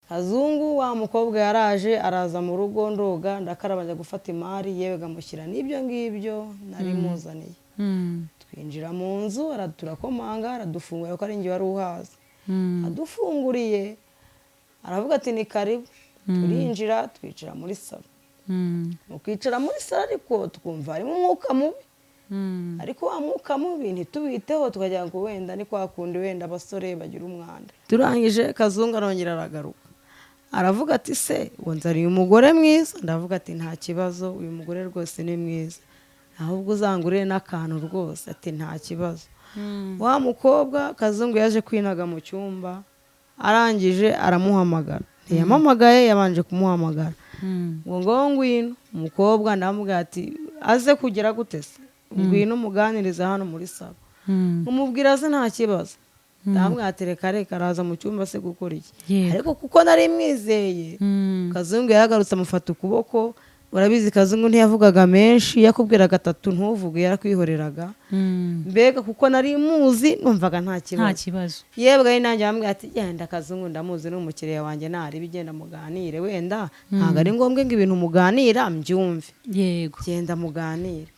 Kazungu wa mukobwa yaraje araza mu rugo ndoga ndakaraba njya gufata imari yewe gamushyira n'ibyo ngibyo nari muzaniye twinjira mu nzu turakomanga aradufungura ko ari njye wari uhaza adufunguriye aravuga ati ni karibu turinjira twicara muri salo mu kwicara muri salo ariko twumva harimo umwuka mubi ariko wa mwuka mubi ntitubiteho tukagira ngo wenda ni kwa kundi wenda abasore bagira umwanda turangije Kazungu arongera aragaruka aravuga ati se wonzariye umugore mwiza ndavuga ati nta kibazo uyu mugore rwose ni mwiza ahubwo uzangurire n'akantu rwose ati nta kibazo wa mukobwa Kazungu yaje kwinaga mu cyumba arangije aramuhamagara ntiyamamagaye yabanje kumuhamagara ngo ngwino umukobwa ndamubwira ati aze kugera gute se ngwino umuganiriza hano muri salo umubwira se nta kibazo ndamubwira ati reka araza mu cyumba se gukora iki ariko kuko nari mwizeye Kazungu yahagarutse amufata ukuboko urabizi Kazungu ntiyavugaga menshi yakubwiraga 3 ntuvuge yarakwihoreraga mbega kuko nari muzi numvaga nta kibazo yebwe nanjye bambwira ati genda Kazungu ndamuzi n'umukiriya wanjye nari bigenda muganire wenda ntago ari ngombwa ngo ibintu muganira mbyumve yego genda muganire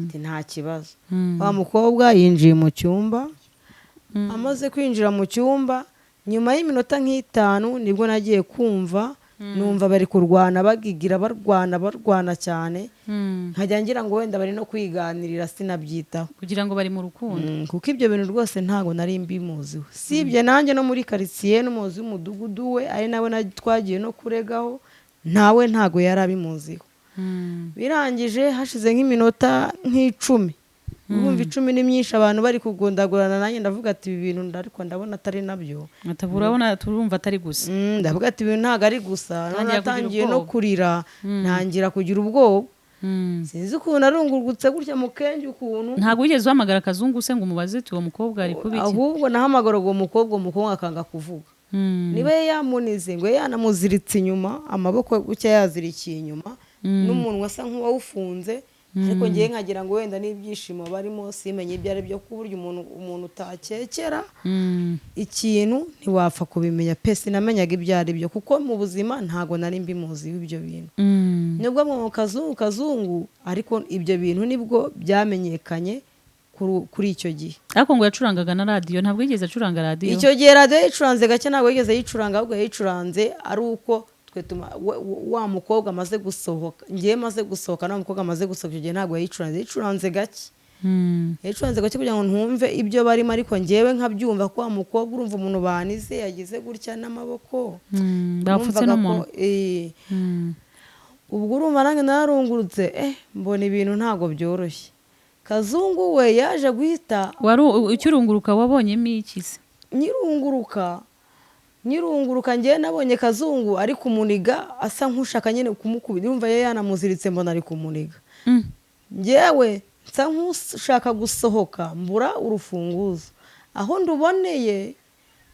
ati nta kibazo wa mukobwa yinjiye mu cyumba amaze kwinjira mu cyumba nyuma y'iminota nk'itanu nibwo nagiye kumva numva bari kurwana bagigira barwana cyane nkajya ngira ngo wenda bari no kwiganirira sinabyitaho kugira ngo bari mu rukundo kuko ibyo bintu rwose ntago nari mbimuziho sibye nanjye no muri quartier n'umuzi w'umudugudu we ari nawe twagiye no kuregaho nawe ntago yarabimuziho birangije hashize nk'iminota nk'icumi urumva 10 ni myinshi abantu bari kugundagurana nanjye ndavuga ati ibi bintu ariko ndabona atari nabyo urabona turumva atari gusa ndavuga ati ibintu ntago ari gusa natangiye no kurira ntangira kugira ubwoba sinzi ukuntu arungurutse gutya mu kenge ukuntu ntago wigeze uhamagara Kazungu se ngo umubaze ati uwo mukobwa ari kubiki ahubwo nahamagara uwo mukobwa akanga kuvuga niba yamunize ngo yanamuziritse inyuma amaboko gucya yazirikiye inyuma n'umuntu wasa nk'uwawufunze ariko ngiye nkagira ngo wenda n'ibyishimo barimo simenye ibyo ari byo kuburyo umuntu utakekera ikintu ntiwapfa kubimenya pese namenyaga ibyo ari byo kuko mu buzima ntago nari mbimuzi ibyo bintu nibwo mu Kazungu ariko ibyo bintu nibwo byamenyekanye kuri icyo gihe ariko ngo yacurangaga na radio ntabwo yigeze acuranga radio icyo gihe radio yicuranze gake ntabwo yigeze yicuranga ahubwo yicuranze ari uko wa mukobwa amaze gusohoka ngiye maze gusohoka na mukobwa amaze gusohoka igihe ntabwo yicuranze gake yicuranze gake kugira ngo ntumve ibyo barimo ariko ngewe nkabyumva ko wa mukobwa urumva umuntu banize yagize gutya n'amaboko bapfutse n'umuntu ubwo urumva nange nararungurutse mbona ibintu ntabwo byoroshye Kazungu we yaje guhita ukirunguruka wabonyemo iki se nyirunguruka ngiye nabonye Kazungu ari kumuniga asa nk'ushaka nyine kumukubira yumva yanamuziritse mbona ari kumuniga ngewe nsa nk'ushaka gusohoka mbura urufunguzo aho nduboneye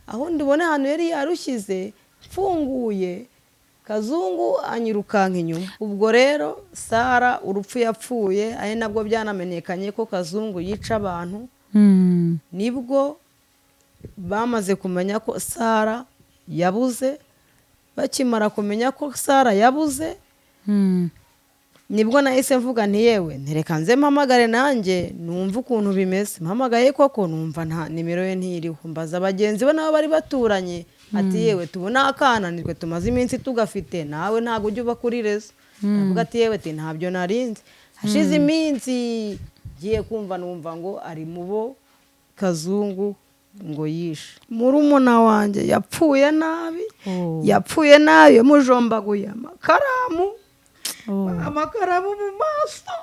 ahantu yari yarushyize mfunguye Kazungu anyirukanka inyuma ubwo rero Sara urupfu yapfuye ari nabwo byanamenyekanye ko Kazungu yica abantu nibwo bamaze kumenya ko Sara yabuze bakimara kumenya ko Sara yabuze nibwo nahise mvuga nti yewe ntereka nze mpamagare nanjye numva ukuntu bimeze mpamagaye koko numva nta nimero ye ntiriho mbaza abagenzi bo nabo bari baturanye ati yewe tubona akana nitwe tumaze iminsi tugafite nawe ntabwo ujya uba kuri rezo ndavuga ati yewe ntabyo narinzi hashize iminsi ngiye kumva numva ngo ari mu bo Kazungu ngo yishe murumuna wanjye yapfuye nabi yamujombaguye amakaramu mu maso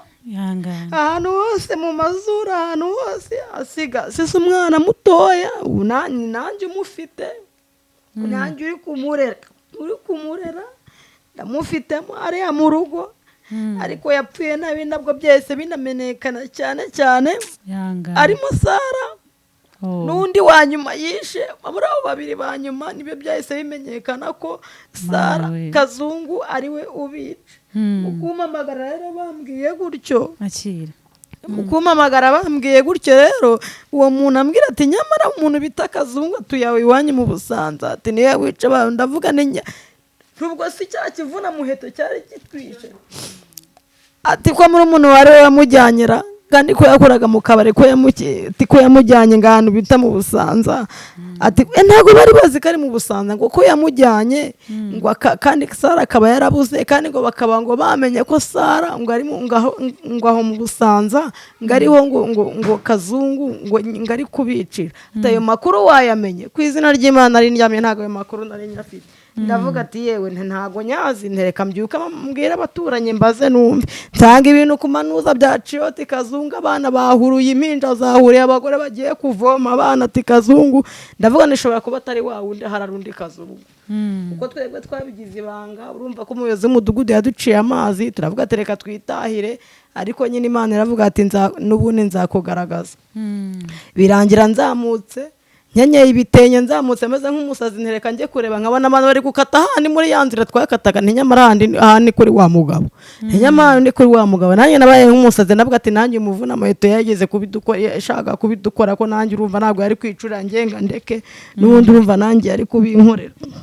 ahantu hose mu mazuru ahantu hose asiga sise umwana mutoya nanjye umufite nanjye uri kumurera ndamufitemo ariya mu rugo ariko yapfuye nabi nabwo byese binamenyekana cyane arimo Sara n'undi wa nyuma yishe muri abo babiri ba nyuma nibyo byahise bimenyekana ko Sara Kazungu ari we ubica ukumamagara rero bambwiye gutyo kumpamagara bambwiye gutyo rero uwo muntu ambwira ati nyamara umuntu bita Kazungu tuyawe iwanyu mu Busanza ati niwe wica abantu ndavuga nubwo si cya kivuna muheto cyari kitwishe ati ko muri umuntu wari wamujyanyira kandi ko yakoraga mu kabari ko yamujyanye ngano bita mu Busanza ati ntago bari bazi ko ari mu Busanza ngo ko yamujyanye ngo kandi Sara akaba yarabuze kandi ngo bakaba ngo bamenye ko Sara ngo ari ngo aho mu Busanza ngariho ngo Kazungu ngo ngari kubicira atayo makuru wayamenye ku izina ry'Imana ari ndyamye ntago ayo makuru nari nyafite ndavuga ati yewe ntago nyazi ntereka mbyuka mbwira abaturanye mbaze numve nsanga ibintu kumanuza byaciye ati Kazungu abana bahuruye impinja zahuriye abagore bagiye kuvoma abana ati Kazungu ndavuga nishobora kuba atari wa wundi hararundi Kazungu uko twebwe twabigize ibanga urumva ko umuyobozi w'umudugudu yaduciye amazi turavuga tereka twitahire ariko nyine Imana iravuga ati n'ubundi nzakugaragaza birangira nzamutse nyenyeye ibitenye nzamutse meze nk'umusazi ntereka njye kureba nkabona abantu bari gukata handi muri ya nzira twakataga ntinyamara handi kuri wa mugabo ntinyamara ndi kuri wa mugabo nanjye nabaye nk'umusazi navuga ati nanjye umuvuna muheto yageze yashaka kubidukora ko nanjye urumva ntabwo yari kwicura ngenga ndeke n'ubundi urumva nanjye yari kubinkorera